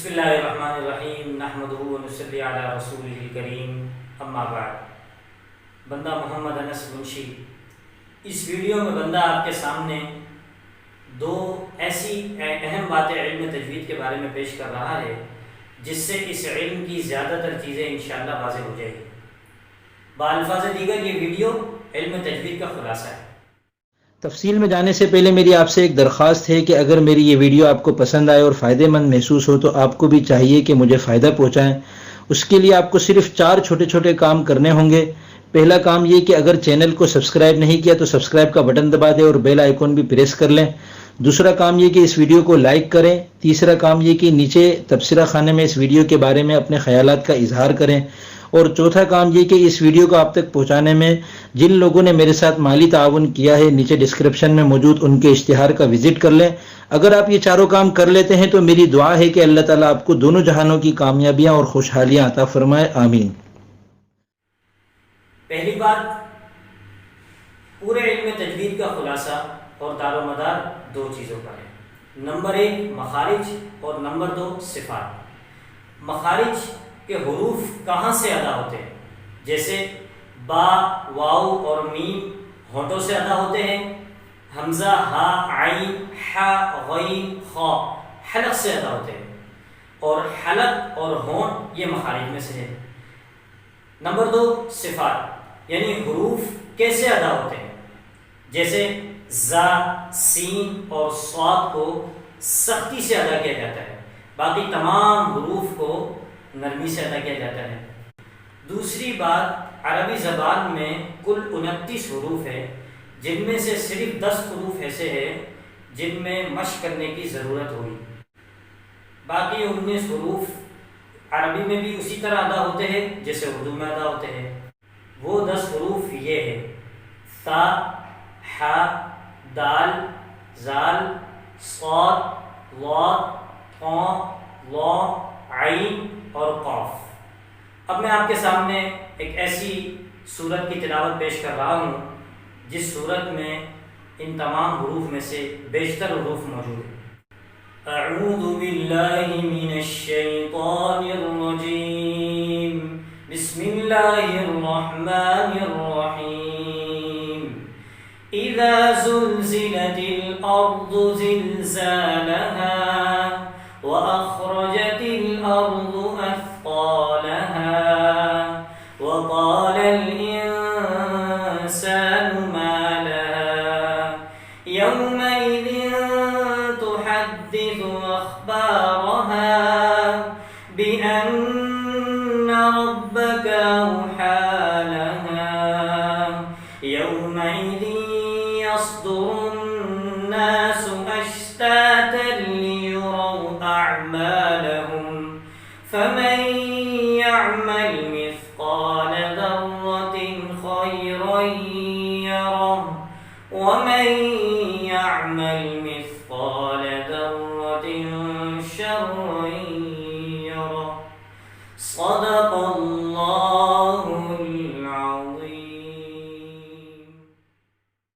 بسم اللہ الرحمن الرحیم نحمدہ ونصلی علی رسولہ الکریم اما بعد۔ بندہ محمد انس منشی، اس ویڈیو میں بندہ آپ کے سامنے دو ایسی اہم باتیں علم تجوید کے بارے میں پیش کر رہا ہے جس سے اس علم کی زیادہ تر چیزیں انشاءاللہ واضح ہو جائیں گی۔ بالفاظ دیگر یہ ویڈیو علم تجوید کا خلاصہ ہے۔ تفصیل میں جانے سے پہلے میری آپ سے ایک درخواست ہے کہ اگر میری یہ ویڈیو آپ کو پسند آئے اور فائدہ مند محسوس ہو تو آپ کو بھی چاہیے کہ مجھے فائدہ پہنچائیں۔ اس کے لیے آپ کو صرف 4 چھوٹے چھوٹے کام کرنے ہوں گے۔ پہلا کام یہ کہ اگر چینل کو سبسکرائب نہیں کیا تو سبسکرائب کا بٹن دبا دیں اور بیل آئیکن بھی پریس کر لیں۔ دوسرا کام یہ کہ اس ویڈیو کو لائک کریں۔ تیسرا کام یہ کہ نیچے تبصرہ خانے میں اس ویڈیو کے بارے میں اپنے خیالات کا اظہار کریں۔ اور چوتھا کام یہ کہ اس ویڈیو کو آپ تک پہنچانے میں جن لوگوں نے میرے ساتھ مالی تعاون کیا ہے نیچے ڈسکرپشن میں موجود ان کے اشتہار کا وزٹ کر لیں۔ اگر آپ یہ چاروں کام کر لیتے ہیں تو میری دعا ہے کہ اللہ تعالیٰ آپ کو دونوں جہانوں کی کامیابیاں اور خوشحالیاں عطا فرمائے، آمین۔ پہلی بات، پورے علم تجوید کا خلاصہ اور دار و مدار 2 چیزوں پر ہے۔ نمبر 1 مخارج اور نمبر 2 صفات۔ مخارج کے حروف کہاں سے ادا ہوتے ہیں؟ جیسے با، واو اور میم ہونٹوں سے ادا ہوتے ہیں۔ حمزہ، ہا، عین، حا، غین، خا حلق سے ادا ہوتے ہیں، اور حلق اور ہونٹ یہ مخارج میں سے ہے۔ نمبر 2 صفات، یعنی حروف کیسے ادا ہوتے ہیں؟ جیسے زا، سین اور صاد کو سختی سے ادا کیا جاتا ہے، باقی تمام حروف کو نرمی سے ادا کیا جاتا ہے۔ دوسری بات، عربی زبان میں کل 29 حروف ہیں، جن میں سے صرف 10 حروف ایسے ہیں جن میں مشق کرنے کی ضرورت ہوئی۔ باقی 19 حروف عربی میں بھی اسی طرح ادا ہوتے ہیں جیسے اردو میں ادا ہوتے ہیں۔ وہ 10 حروف یہ ہیں: تا، ح، دال، زال، صاد، ضاد، ط، ظ، عین اور قاف۔ اب میں آپ کے سامنے ایک ایسی سورت کی تلاوت پیش کر رہا ہوں جس سورت میں ان تمام حروف میں سے بیشتر حروف موجود ہیں۔ اعوذ باللہ من الشیطان الرجیم، بسم اللہ الرحمن الرحیم۔ اذا زلزلت الارض زلزالها وأخرجت الأرض أثقالها وقال الإنسان ما لها يومئذ تحدث أخبارها بأن ربك أوحى لها يومئذ يصدر الناس أشتاتا أعمالهم فمن يعمل